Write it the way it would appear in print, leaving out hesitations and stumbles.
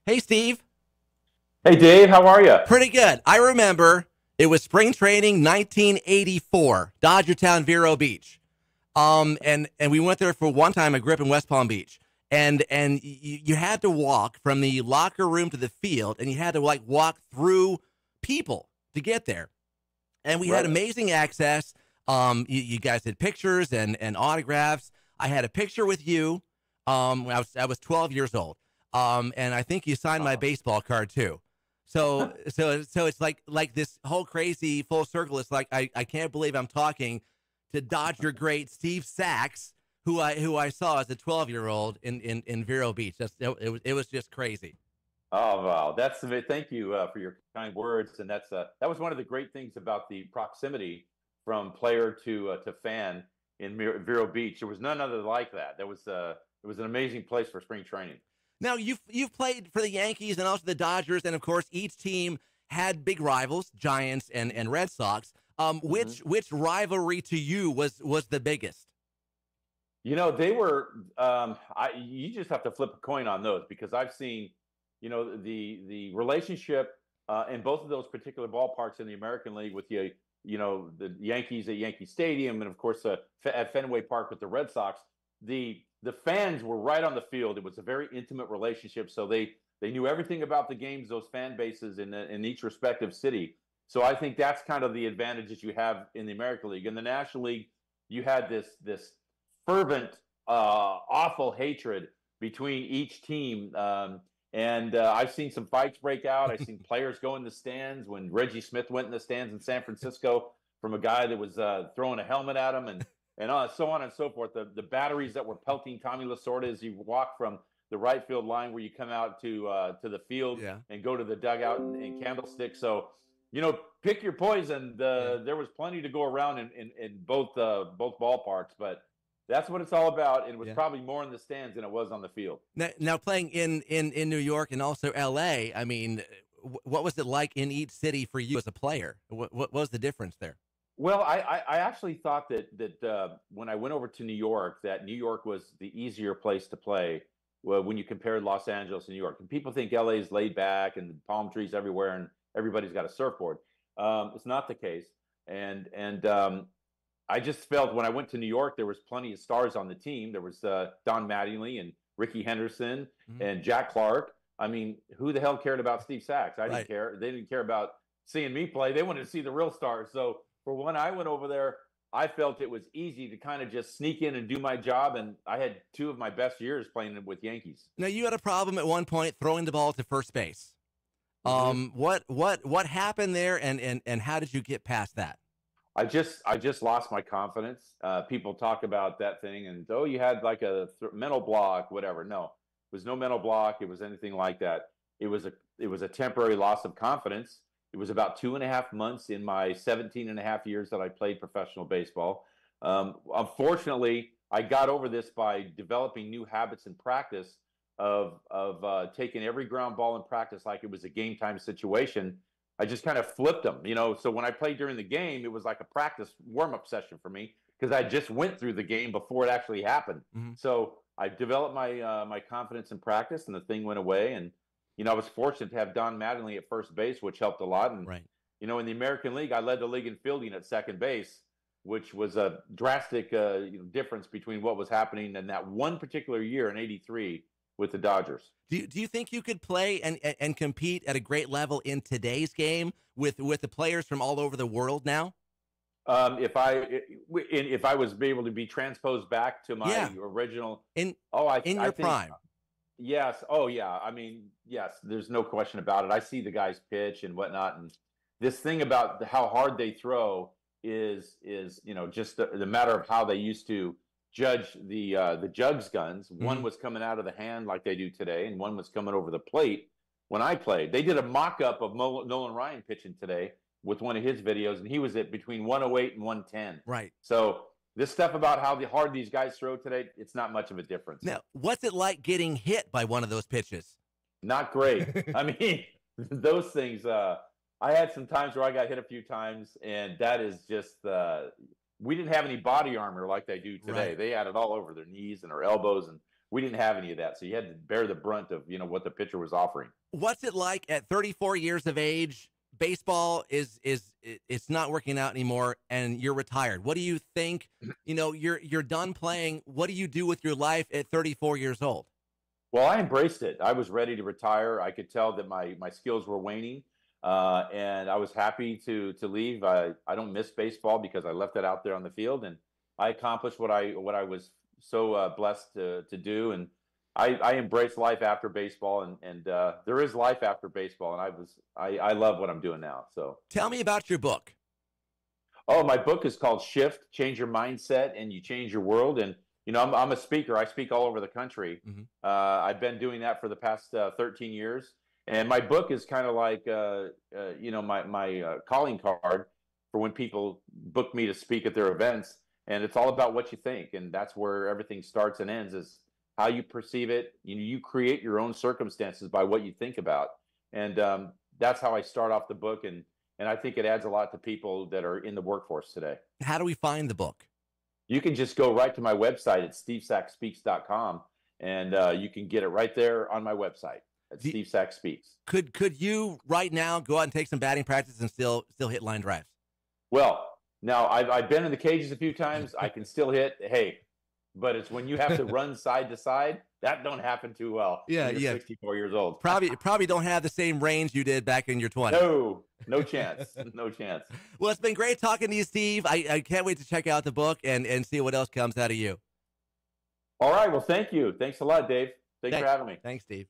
Hey, Steve. Hey Dave, how are you? Pretty good. I remember it was spring training 1984, Dodgertown, Vero Beach. And we went there for one time. I grew up in West Palm Beach, and you had to walk from the locker room to the field, and you had to like walk through people to get there. And we had Right. amazing access. You guys did pictures and autographs. I had a picture with you. When I was 12 years old. And I think you signed my Oh. baseball card too. So it's like this whole crazy full circle. It's like I can't believe I'm talking to Dodger great Steve Sachs, who I saw as a 12-year-old in Vero Beach. It was just crazy. Oh wow, thank you for your kind words, and that was one of the great things about the proximity from player to fan in Vero Beach. There was none other like that. It was an amazing place for spring training. Now you've played for the Yankees and also the Dodgers, and of course each team had big rivals, Giants and Red Sox. hmm Which rivalry to you was the biggest? You know, they were. You just have to flip a coin on those because I've seen, the relationship in both of those particular ballparks in the American League with the Yankees at Yankee Stadium, and of course at Fenway Park with the Red Sox. The fans were right on the field. It was a very intimate relationship, so they knew everything about the games. Those fan bases in each respective city. So I think that's kind of the advantages you have in the American League. In the National League, you had this fervent, awful hatred between each team. And I've seen some fights break out. I've seen players go in the stands when Reggie Smith went in the stands in San Francisco from a guy that was throwing a helmet at him, and so on and so forth. The batteries that were pelting Tommy Lasorda as you walk from the right field line where you come out to the field Yeah, and go to the dugout in Candlestick. So pick your poison. yeah, There was plenty to go around in both ballparks, but that's what it's all about. And it was yeah. probably more in the stands than it was on the field. Now playing in New York and also L.A. I mean, what was it like in each city for you as a player? What was the difference there? Well, I actually thought that when I went over to New York, that New York was the easier place to play. Well, when you compared Los Angeles and New York, and people think LA is laid back and palm trees everywhere and everybody's got a surfboard. It's not the case, and I just felt when I went to New York, there was plenty of stars on the team. There was Don Mattingly and Ricky Henderson Mhm. and Jack Clark. I mean, who the hell cared about Steve Sachs? I didn't Right. care. They didn't care about seeing me play. They wanted to see the real stars. So for when I went over there, I felt it was easy to kind of just sneak in and do my job. And I had two of my best years playing with Yankees. Now you had a problem at one point throwing the ball to first base. hmm What happened there, and how did you get past that? I just lost my confidence. People talk about that thing and oh, you had like a mental block, whatever. No, it was no mental block. It was anything like that. It was a temporary loss of confidence. It was about 2.5 months in my 17 and a half years that I played professional baseball. Unfortunately, I got over this by developing new habits in practice of taking every ground ball in practice like it was a game time situation. I just kind of flipped them. So when I played during the game, it was like a practice warm up session for me because I just went through the game before it actually happened. Hmm. So I developed my confidence in practice, and the thing went away. And I was fortunate to have Don Mattingly at first base, which helped a lot. And Right. in the American League, I led the league in fielding at second base, which was a drastic difference between what was happening in that one particular year in '83 with the Dodgers. Do you think you could play and compete at a great level in today's game with the players from all over the world now? If I was able to be transposed back to my Yeah, original, in oh, in I your think prime. yes, oh yeah. I mean, yes, there's no question about it. I see the guys pitch and whatnot, and this thing about how hard they throw is just the matter of how they used to judge the jugs guns. One Hmm. was coming out of the hand like they do today, and one was coming over the plate. When I played, they did a mock-up of Nolan Ryan pitching today with one of his videos, and he was at between 108 and 110. Right. So this stuff about how hard these guys throw today, it's not much of a difference. Now, what's it like getting hit by one of those pitches? Not great. I mean, those things. I had some times where I got hit a few times, and that is just. We didn't have any body armor like they do today. Right. They had it all over their knees and their elbows, and we didn't have any of that. So you had to bear the brunt of, what the pitcher was offering. What's it like at 34 years of age? Baseball it's not working out anymore, and you're retired. What do you think? You're done playing. What do you do with your life at 34 years old? Well, I embraced it. I was ready to retire. I could tell that my skills were waning, and I was happy to leave. I don't miss baseball because I left it out there on the field, and I accomplished what I was so blessed to do. And I embrace life after baseball, and there is life after baseball, and I love what I'm doing now. So tell me about your book. Oh, my book is called Shift: Change Your Mindset and You Change Your World. And I'm a speaker. I speak all over the country. Mm-hmm. I've been doing that for the past 13 years. And my book is kind of like my calling card for when people book me to speak at their events. And it's all about what you think, and that's where everything starts and ends. Is how you perceive it. You create your own circumstances by what you think about. And that's how I start off the book. And I think it adds a lot to people that are in the workforce today. How do we find the book? You can just go right to my website at stevesackspeaks.com, and you can get it right there on my website at Steve Sacks Speaks. Could you right now go out and take some batting practice and still hit line drives? Well, now I've been in the cages a few times. I can still hit. Hey, but it's when you have to run side to side, that don't happen too well. Yeah, you're 64 years old. Probably don't have the same range you did back in your 20s. No chance. No chance. Well, it's been great talking to you, Steve. I can't wait to check out the book and see what else comes out of you. All right. Well, thank you. Thanks a lot, Dave. Thanks for having me. Thanks, Steve.